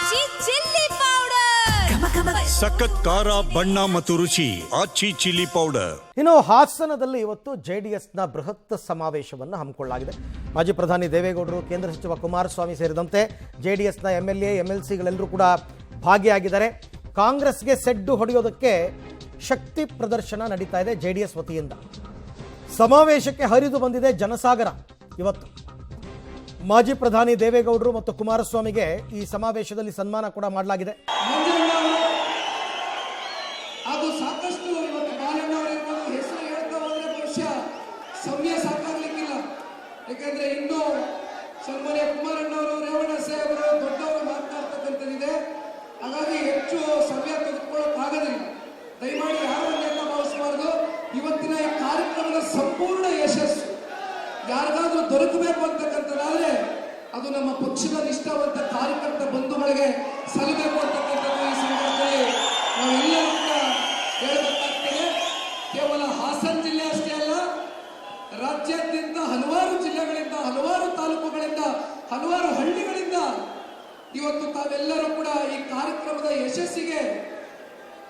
ಆಚಿ chilli powder. ಸಖತ್ ಖಾರ ಬಣ್ಣ ಮತ್ತು ರುಚಿ ಆಚಿ ಚಿಲ್ಲಿ ಪೌಡರ್. ಇನ್ನು ಹಾಸನದಲ್ಲಿ ಇವತ್ತು ಜೆಡಿಎಸ್ನ ಬೃಹತ್ ಸಮಾವೇಶವನ್ನು ಹಮ್ಮಿಕೊಳ್ಳಲಾಗಿದೆ. ಮಾಜಿ ಪ್ರಧಾನಿ ದೇವೇಗೌಡರು, ಕೇಂದ್ರ ಸಚಿವ ಕುಮಾರಸ್ವಾಮಿ ಸೇರಿದಂತೆ ಜೆಡಿಎಸ್ನ ಎಂಎಲ್ಎ ಎಂಎಲ್ಸಿಗಳೆಲ್ಲರೂ ಕೂಡ ಭಾಗಿಯಾಗಿದ್ದಾರೆ. ಕಾಂಗ್ರೆಸ್ಗೆ ಸೆಡ್ಡು ಹೊಡೆಯೋದಕ್ಕೆ ಶಕ್ತಿ ಪ್ರದರ್ಶನ ನಡೀತಾ ಇದೆ ಜೆಡಿಎಸ್ ವತಿಯಿಂದ. ಸಮಾವೇಶಕ್ಕೆ ಹರಿದು ಬಂದಿದೆ ಜನಸಾಗರ. ಇವತ್ತು ಮಾಜಿ ಪ್ರಧಾನಿ ದೇವೇಗೌಡರು ಮತ್ತು ಕುಮಾರಸ್ವಾಮಿಗೆ ಈ ಸಮಾವೇಶದಲ್ಲಿ ಸನ್ಮಾನ ಕೂಡ ಮಾಡಲಾಗಿದೆ. ಅದು ಸಾಕಷ್ಟು ಇವತ್ತು ಬಾಲಣ್ಣವರಿರ್ಬೋದು ಹೆಸರು ಹೇಳ್ತಾ ಹೋದ್ರೆ ಬಹುಶಃ ಸಮಯ ಸಾಕಾಗ್ಲಿಕ್ಕಿಲ್ಲ. ಯಾಕಂದ್ರೆ ಇನ್ನು ಸನ್ಮಾನ್ಯ ಕುಮಾರಣ್ಣವರು, ರೇವಣ್ಣ ಸಾಹೇಬರು ದೊಡ್ಡವರು ಮಾತನಾಡ್ತಕ್ಕಂಥದ್ದಿದೆ. ಹಾಗಾಗಿ ಹೆಚ್ಚು ಸಮಯ ತೆಗೆದುಕೊಳ್ಳೋಕೆ ಆಗೋದಿಲ್ಲ. ದಯಮಾಡಿ ಯಾರನ್ನೆಲ್ಲ ಭಾವಿಸಬಾರ್ದು. ಇವತ್ತಿನ ಈ ಕಾರ್ಯಕ್ರಮದ ಸಂಪೂರ್ಣ ಯಶಸ್ಸು ಯಾರಿಗಾದ್ರೂ ದೊರಕಬೇಕು ಅಂತಕ್ಕಂಥದ್ದಾದ್ರೆ ಅದು ನಮ್ಮ ಪಕ್ಷದ ನಿಷ್ಠಾವಂತ ಕಾರ್ಯಕರ್ತ ಬಂಧುಗಳಿಗೆ ಸಲ್ಲಬೇಕು ಅಂತಕ್ಕಂಥದ್ದು ಈ ಸಂದರ್ಭದಲ್ಲಿ ನಾವೆಲ್ಲರೂ ಕೂಡ ಹೇಳಬೇಕಾಗ್ತದೆ. ಕೇವಲ ಹಾಸನ ಜಿಲ್ಲೆ ಅಷ್ಟೇ ಅಲ್ಲ, ರಾಜ್ಯಾದ್ಯಂತ ಹಲವಾರು ಜಿಲ್ಲೆಗಳಿಂದ, ಹಲವಾರು ತಾಲೂಕುಗಳಿಂದ, ಹಲವಾರು ಹಳ್ಳಿಗಳಿಂದ ಇವತ್ತು ತಾವೆಲ್ಲರೂ ಕೂಡ ಈ ಕಾರ್ಯಕ್ರಮದ ಯಶಸ್ಸಿಗೆ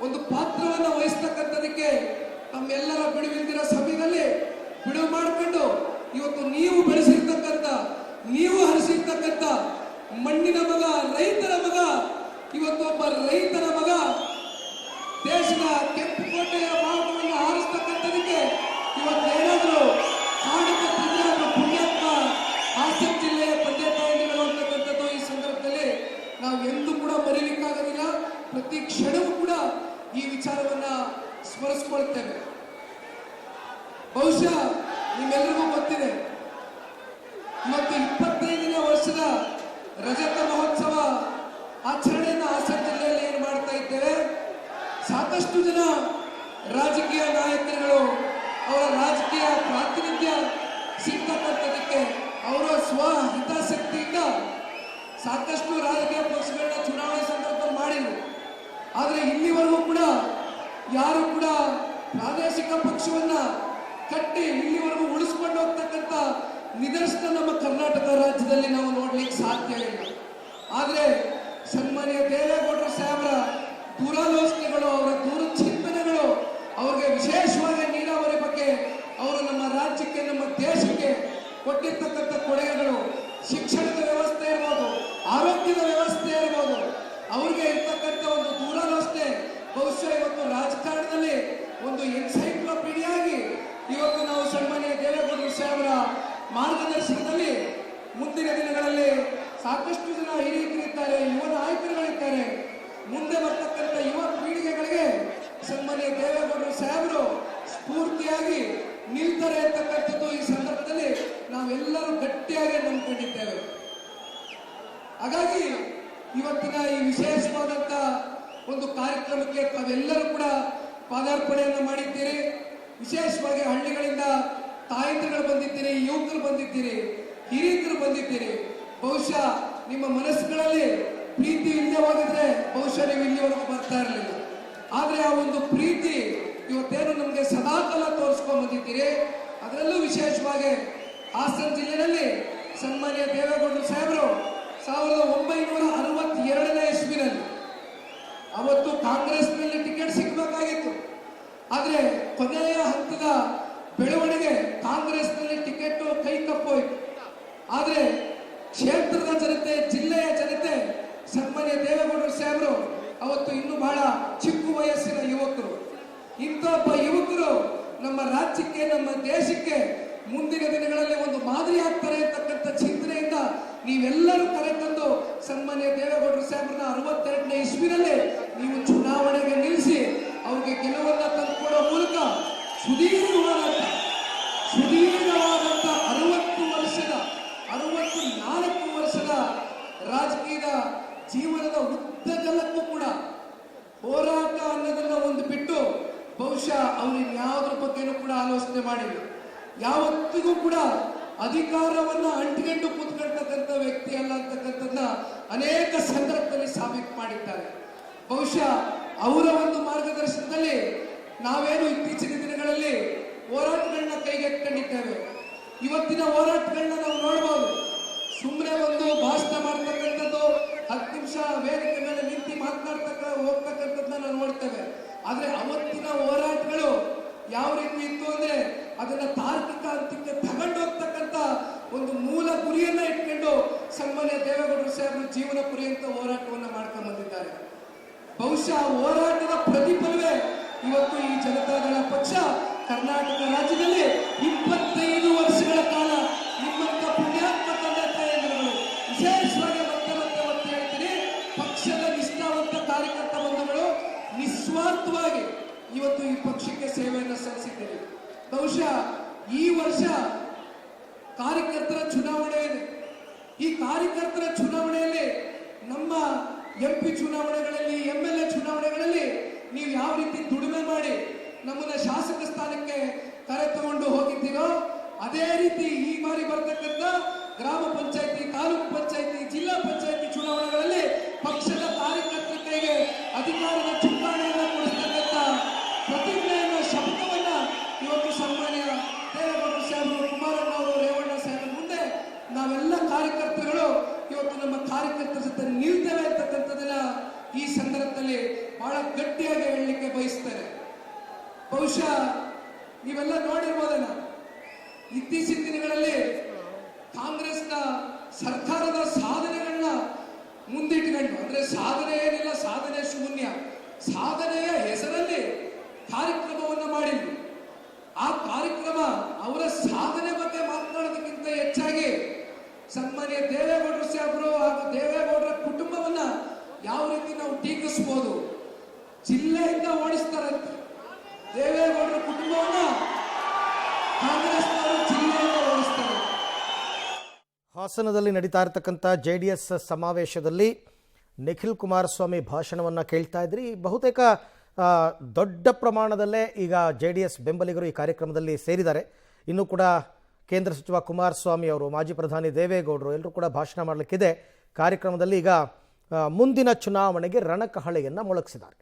ಒಂದು ಪಾತ್ರವನ್ನು ವಹಿಸ್ತಕ್ಕಂಥದಕ್ಕೆ ತಮ್ಮೆಲ್ಲರ ಬಿಡುವಿಲ್ದಿರೋ ಸಮಯದಲ್ಲಿ ಬಿಡುವು ಮಾಡಿಕೊಂಡು ಇವತ್ತು ನೀವು ಬೆಳೆಸಿರ್ತಕ್ಕಂಥ, ನೀವು ಹರಿಸಿರ್ತಕ್ಕಂಥ ಮಣ್ಣಿನ ಮಗ, ರೈತರ ಮಗ, ಇವತ್ತು ಒಬ್ಬ ರೈತರ ಮಗ ದೇಶದ ಕೆಂಪುಕೋಟೆಯ ಬಾವುಟವನ್ನು ಹಾರಿಸ್ತಕ್ಕಂಥದಕ್ಕೆ ಇವತ್ತು ಏನಾದರೂ ಕಾರಣಕರ್ತಿದ್ರೆ ಅದು ಪುಣ್ಯಾತ್ಮ ಹಾಸನ ಜಿಲ್ಲೆಯ ತಂದೆ ತಾಯಿಗಳು ಅಂತಕ್ಕಂಥದ್ದು ಈ ಸಂದರ್ಭದಲ್ಲಿ ನಾವು ಎಂದೂ ಕೂಡ ಮರೀಲಿಕ್ಕಾಗೋದಿಲ್ಲ. ಪ್ರತಿ ಕ್ಷಣವೂ ಕೂಡ ಈ ವಿಚಾರವನ್ನ ಸ್ಮರಿಸ್ಕೊಳ್ತೇವೆ. ಬಹುಶಃ ನಿಮ್ಮೆಲ್ಲರಿಗೂ ಗೊತ್ತಿದೆ, ಇವತ್ತು 25ನೇ ವರ್ಷದ ರಜತ ಮಹೋತ್ಸವ ಆಚರಣೆಯನ್ನು ಹಾಸನ ಜಿಲ್ಲೆಯಲ್ಲಿ ಏನು ಮಾಡ್ತಾ ಇದ್ದೇವೆ. ಸಾಕಷ್ಟು ಜನ ರಾಜಕೀಯ ನಾಯಕರುಗಳು ಅವರ ರಾಜಕೀಯ ಪ್ರಾತಿನಿಧ್ಯ ಸಿಗ್ತಕ್ಕಂಥದಕ್ಕೆ ಅವರ ಸ್ವ ಹಿತಾಸಕ್ತಿಯಿಂದ ಸಾಕಷ್ಟು ರಾಜಕೀಯ ಪಕ್ಷಗಳನ್ನ ಚುನಾವಣೆ ಸಂದರ್ಭದಲ್ಲಿ ಮಾಡಿದ್ರು. ಆದರೆ ಇಲ್ಲಿವರೆಗೂ ಕೂಡ ಯಾರು ಕೂಡ ಪ್ರಾದೇಶಿಕ ಪಕ್ಷವನ್ನ ಕಟ್ಟಿ ಇಲ್ಲಿವರೆಗೂ ಉಳಿಸ್ಕೊಂಡು ಹೋಗ್ತಕ್ಕಂಥ ನಿದರ್ಶನ ನಮ್ಮ ಕರ್ನಾಟಕ ರಾಜ್ಯದಲ್ಲಿ ನಾವು ನೋಡ್ಲಿಕ್ಕೆ ಸಾಧ್ಯ ಇಲ್ಲ. ಆದರೆ ಸನ್ಮಾನ್ಯ ದೇವೇಗೌಡರ ಸಾಹೇಬರ ದೂರಾಲೋಚನೆಗಳು, ಅವರ ದೂರ ಚಿಂತನೆಗಳು, ಅವರಿಗೆ ವಿಶೇಷವಾಗಿ ನೀರಾವರಿ ಬಗ್ಗೆ ಅವರು ನಮ್ಮ ರಾಜ್ಯಕ್ಕೆ, ನಮ್ಮ ದೇಶಕ್ಕೆ ಕೊಟ್ಟಿರ್ತಕ್ಕಂಥ ಕೊಡುಗೆಗಳು, ಶಿಕ್ಷಣದ ವ್ಯವಸ್ಥೆ ಇರ್ಬೋದು, ಆರೋಗ್ಯದ ವ್ಯವಸ್ಥೆ ಇರ್ಬೋದು, ಅವ್ರಿಗೆ ಇರ್ತಕ್ಕಂಥ ಒಂದು ದೂರಾಲೋಚನೆ ಬಹುಶಃ ಇವತ್ತು ರಾಜಕಾರಣದಲ್ಲಿ ಒಂದು ಎನ್ಸೈಕ್ಲೋಪೀಡಿಯಾಗಿ ಇವತ್ತು ನಾವು ಸನ್ಮಾನ್ಯ ದೇವೇಗೌಡರ ಸಾಹೇಬರ ಮಾರ್ಗದರ್ಶನದಲ್ಲಿ ಮುಂದಿನ ದಿನಗಳಲ್ಲಿ ಸಾಕಷ್ಟು ಜನ ಹಿರಿಯರಿದ್ದಾರೆ, ಯುವ ನಾಯಕರುಗಳಿದ್ದಾರೆ. ಮುಂದೆ ಬರ್ತಕ್ಕಂಥ ಯುವ ಪೀಳಿಗೆಗಳಿಗೆ ಸನ್ಮಾನ್ಯ ದೇವೇಗೌಡರ ಸಾಹೇಬರು ಸ್ಫೂರ್ತಿಯಾಗಿ ನಿಲ್ತಾರೆ ಅಂತಕ್ಕಂಥದ್ದು ಈ ಸಂದರ್ಭದಲ್ಲಿ ನಾವೆಲ್ಲರೂ ಗಟ್ಟಿಯಾಗಿ ನಂಬಿಕೊಂಡಿದ್ದೇವೆ. ಹಾಗಾಗಿ ಇವತ್ತಿನ ಈ ವಿಶೇಷವಾದಂಥ ಒಂದು ಕಾರ್ಯಕ್ರಮಕ್ಕೆ ತಾವೆಲ್ಲರೂ ಕೂಡ ಪಾದಾರ್ಪಣೆಯನ್ನು ಮಾಡಿದ್ದೀರಿ. ವಿಶೇಷವಾಗಿ ಹಳ್ಳಿಗಳಿಂದ ತಾಯಂದಿರುಗಳು ಬಂದಿದ್ದೀರಿ, ಯುವಕರು ಬಂದಿದ್ದೀರಿ, ಹಿರಿಯರು ಬಂದಿದ್ದೀರಿ. ಬಹುಶಃ ನಿಮ್ಮ ಮನಸ್ಸುಗಳಲ್ಲಿ ಪ್ರೀತಿ ಇಲ್ಲದೆ ಹೋಗಿದ್ರೆ ಬಹುಶಃ ನೀವು ಇಲ್ಲಿವರೆಗೂ ಬರ್ತಾ ಇರಲಿಲ್ಲ. ಆದರೆ ಆ ಒಂದು ಪ್ರೀತಿ ಇವತ್ತೇನು ನಮಗೆ ಸದಾಕಾಲ ತೋರಿಸ್ಕೊಂಡು ಬಂದಿದ್ದೀರಿ. ಅದರಲ್ಲೂ ವಿಶೇಷವಾಗಿ ಹಾಸನ ಜಿಲ್ಲೆಯಲ್ಲಿ ಸನ್ಮಾನ್ಯ ದೇವೇಗೌಡರ ಸಾಹೇಬರು 1962ನೇ ಇಸ್ವಿನಲ್ಲಿ ಅವತ್ತು ಕಾಂಗ್ರೆಸ್ನಲ್ಲಿ ಟಿಕೆಟ್ ಸಿಗಬೇಕಾಗಿತ್ತು. ಆದರೆ ಕೊನೆಯ ಹಂತದ ಬೆಳವಣಿಗೆ ಕಾಂಗ್ರೆಸ್ನಲ್ಲಿ ಟಿಕೆಟ್ ಕೈ ತಪ್ಪೋಯ್ತು. ಆದರೆ ಕ್ಷೇತ್ರದ ಜನತೆ, ಜಿಲ್ಲೆಯ ಜನತೆ ಸನ್ಮಾನ್ಯ ದೇವೇಗೌಡರ ಸಾಹೇಬರು ಅವತ್ತು ಇನ್ನೂ ಬಹಳ ಚಿಕ್ಕ ವಯಸ್ಸಿನ ಯುವಕರು. ಇಂಥೊಬ್ಬ ಯುವಕರು ನಮ್ಮ ರಾಜ್ಯಕ್ಕೆ, ನಮ್ಮ ದೇಶಕ್ಕೆ ಮುಂದಿನ ದಿನಗಳಲ್ಲಿ ಒಂದು ಮಾದರಿ ಆಗ್ತಾರೆ ಅಂತಕ್ಕಂಥ ಚಿಂತನೆಯಿಂದ ನೀವೆಲ್ಲರೂ ಕರೆತಂದು ಸನ್ಮಾನ್ಯ ದೇವೇಗೌಡರ ಸಾಹೇಬ್ರನ್ನ 62ನೇ ಇಸ್ವಿನಲ್ಲಿ ನೀವು ಚುನಾವಣೆಗೆ ನಿಲ್ಲಿಸಿ ಅವ್ರಿಗೆ ಗೆಲುವನ್ನ ತಂದುಕೊಡೋ ಮೂಲಕ ಸುದೀರ್ಘವಾದಂಥ 64 ವರ್ಷದ ರಾಜಕೀಯದ ಜೀವನದ ಉದ್ದಗಲಕ್ಕೂ ಕೂಡ ಹೋರಾಟ ಅನ್ನೋದನ್ನ ಒಂದು ಬಿಟ್ಟು ಬಹುಶಃ ಅವ್ರು ಇನ್ಯಾವುದ್ರ ಬಗ್ಗೆನೂ ಕೂಡ ಆಲೋಚನೆ ಮಾಡಿಲ್ಲ. ಯಾವತ್ತಿಗೂ ಕೂಡ ಅಧಿಕಾರವನ್ನ ಅಂಟಿಕೊಂಡು ಕೂತ್ಕೊಳ್ತಕ್ಕಂಥ ವ್ಯಕ್ತಿ ಅಲ್ಲ ಅಂತಕ್ಕಂಥದ್ದನ್ನ ಅನೇಕ ಸಂದರ್ಭದಲ್ಲಿ ಸಾಬೀತು ಮಾಡಿದ್ದಾರೆ. ಬಹುಶಃ ಅವರ ಒಂದು ಮಾರ್ಗದರ್ಶನದಲ್ಲಿ ನಾವೇನು ಇತ್ತೀಚಿನ ದಿನಗಳಲ್ಲಿ ಹೋರಾಟಗಳನ್ನ ಕೈಗೆತ್ತಿಕೊಂಡಿದ್ದೇವೆ. ಇವತ್ತಿನ ಹೋರಾಟಗಳನ್ನ ನಾವು ನೋಡಬಹುದು. ಸುಮ್ಮನೆ ಒಂದು ಭಾಷಣ ಮಾಡ್ತಕ್ಕಂಥದ್ದು, 10 ನಿಮಿಷ ವೇದಿಕೆ ಆದ್ರೆ ಅವತ್ತಿನ ಹೋರಾಟಗಳು ಯಾವ ರೀತಿ ಇತ್ತು ಅಂದ್ರೆ ಅದನ್ನ ತಾರ್ಕಿಕ ಹಂತಕ್ಕೆ ತಗೊಂಡು ಹೋಗ್ತಕ್ಕಂತ ಒಂದು ಮೂಲ ಗುರಿಯನ್ನ ಇಟ್ಕೊಂಡು ಸನ್ಮಾನ್ಯ ದೇವೇಗೌಡರು ಸಾಹೇಬರು ಜೀವನ ಪರ್ಯಂತ ಹೋರಾಟವನ್ನ ಮಾಡ್ಕೊಂಡು ಬಂದಿದ್ದಾರೆ. ಬಹುಶಃ ಹೋರಾಟದ ಪ್ರತಿಫಲವೇ ಇವತ್ತು ಈ ಜನತಾದಳ ಪಕ್ಷ ಕರ್ನಾಟಕ ರಾಜ್ಯದಲ್ಲಿ 25 ವರ್ಷಗಳ ಕಾಲ ನಿಮ್ಮಂತ ಪುಣ್ಯಾತ್ಮ ತಂದೆ ತಾಯಂದಿರುಗಳು, ವಿಶೇಷವಾಗಿ ಮತ್ತೆ ಹೇಳ್ತೀನಿ, ಪಕ್ಷದ ನಿಷ್ಠಾವಂತ ಕಾರ್ಯಕರ್ತ ಬಂಧುಗಳು ನಿಸ್ವಾರ್ಥವಾಗಿ ಇವತ್ತು ಈ ಪಕ್ಷಕ್ಕೆ ಸೇವೆಯನ್ನು ಸಲ್ಲಿಸಿದ್ದೀರಿ. ಬಹುಶಃ ಈ ವರ್ಷ ಕಾರ್ಯಕರ್ತರ ಚುನಾವಣೆ ಇದೆ. ಈ ಕಾರ್ಯಕರ್ತರ ಚುನಾವಣೆಯಲ್ಲಿ ನಮ್ಮ MP ಚುನಾವಣೆಗಳಲ್ಲಿ, MLA ಚುನಾವಣೆಗಳಲ್ಲಿ ನೀವು ಯಾವ ರೀತಿ ದುಡಿಮೆ ಮಾಡಿ ನಮ್ಮನ್ನ ಶಾಸಕ ಸ್ಥಾನಕ್ಕೆ ಕರೆ ತಗೊಂಡು ಹೋಗಿದ್ದೀರೋ ಅದೇ ರೀತಿ ಈ ಬಾರಿ ಬರ್ತಕ್ಕಂಥ ಗ್ರಾಮ ಪಂಚಾಯತಿ, ತಾಲೂಕು ಪಂಚಾಯತಿ, ಜಿಲ್ಲಾ ಪಂಚಾಯತಿ ಚುನಾವಣೆಗಳಲ್ಲಿ ಪಕ್ಷದ ಕಾರ್ಯಕರ್ತರ ಕೈಗೆ ಅಧಿಕಾರದ ಚುಕ್ಕಾಣಿಯನ್ನು ಕೊಡಿಸ್ತಕ್ಕಂಥ ಪ್ರತಿಜ್ಞೆಯನ್ನ, ಶಬ್ದವನ್ನ ಇವತ್ತು ಸನ್ಮಾನ್ಯ ದೇವೇಗೌಡರು ಸಾಹೇಬರು, ಕುಮಾರಣ್ಣ ಅವರು, ರೇವಣ್ಣ ಸಾಹೇಬರ ಮುಂದೆ ನಾವೆಲ್ಲ ಕಾರ್ಯಕರ್ತರುಗಳು ಇವತ್ತು ನಮ್ಮ ಕಾರ್ಯಕರ್ತರ ಜೊತೆ ನಿಲ್ತೇವೆ ಅಂತಕ್ಕಂಥದ್ದನ್ನ ಈ ಸಂದರ್ಭದಲ್ಲಿ ಬಹಳ ಗಟ್ಟಿಯಾಗಿ ಹೇಳಲಿಕ್ಕೆ ಬಯಸ್ತೇನೆ. ಬಹುಶಃ ನೀವೆಲ್ಲ ನೋಡಿರ್ಬೋದನ್ನ, ಇತ್ತೀಚಿನ ದಿನಗಳಲ್ಲಿ ಕಾಂಗ್ರೆಸ್ನ ಸರ್ಕಾರದ ಸಾಧನೆಗಳನ್ನ ಮುಂದಿಟ್ಕೊಂಡು, ಅಂದ್ರೆ ಸಾಧನೆ ಏನಿಲ್ಲ, ಸಾಧನೆ ಶೂನ್ಯ, ಸಾಧನೆಯ ಹೆಸರಲ್ಲಿ ಕಾರ್ಯಕ್ರಮವನ್ನ ಮಾಡಿದ್ರು. ಆ ಕಾರ್ಯಕ್ರಮ ಅವರ ಸಾಧನೆ ಬಗ್ಗೆ ಮಾತನಾಡೋದಕ್ಕಿಂತ ಹೆಚ್ಚಾಗಿ ಸನ್ಮಾನ್ಯ ದೇವೇಗೌಡರು ಸಾಹೇಬರು ಹಾಗೂ ದೇವೇಗೌಡರ ಕುಟುಂಬವನ್ನ ಯಾವ ರೀತಿ ನಾವು ಟೀಕಿಸಬಹುದು, ಜಿಲ್ಲೆಯಿಂದ ಓಡಿಸ್ತಾರಂತೆ ದೇವೇಗೌಡರ ಕುಟುಂಬವನ್ನ ಕಾಂಗ್ರೆಸ್ನವರು ಜಿಲ್ಲೆಯಿಂದ ಓಡಿಸ್ತಾರೆ. ಹಾಸನದಲ್ಲಿ ನಡೀತಾ ಇರತಕ್ಕಂಥ JDS ಸಮಾವೇಶದಲ್ಲಿ ನಿಖಿಲ್ ಕುಮಾರಸ್ವಾಮಿ ಭಾಷಣವನ್ನು ಕೇಳ್ತಾ ಇದ್ರಿ. ಬಹುತೇಕ ದೊಡ್ಡ ಪ್ರಮಾಣದಲ್ಲೇ ಈಗ JDS ಬೆಂಬಲಿಗರು ಈ ಕಾರ್ಯಕ್ರಮದಲ್ಲಿ ಸೇರಿದ್ದಾರೆ. ಇನ್ನೂ ಕೂಡ ಕೇಂದ್ರ ಸಚಿವ ಕುಮಾರಸ್ವಾಮಿ ಅವರು, ಮಾಜಿ ಪ್ರಧಾನಿ ದೇವೇಗೌಡರು ಎಲ್ಲರೂ ಕೂಡ ಭಾಷಣ ಮಾಡಲಿಕ್ಕಿದೆ. ಕಾರ್ಯಕ್ರಮದಲ್ಲಿ ಈಗ ಮುಂದಿನ ಚುನಾವಣೆಗೆ ರಣಕಹಳೆಯನ್ನು ಮೊಳಗಿಸಿದ್ದಾರೆ.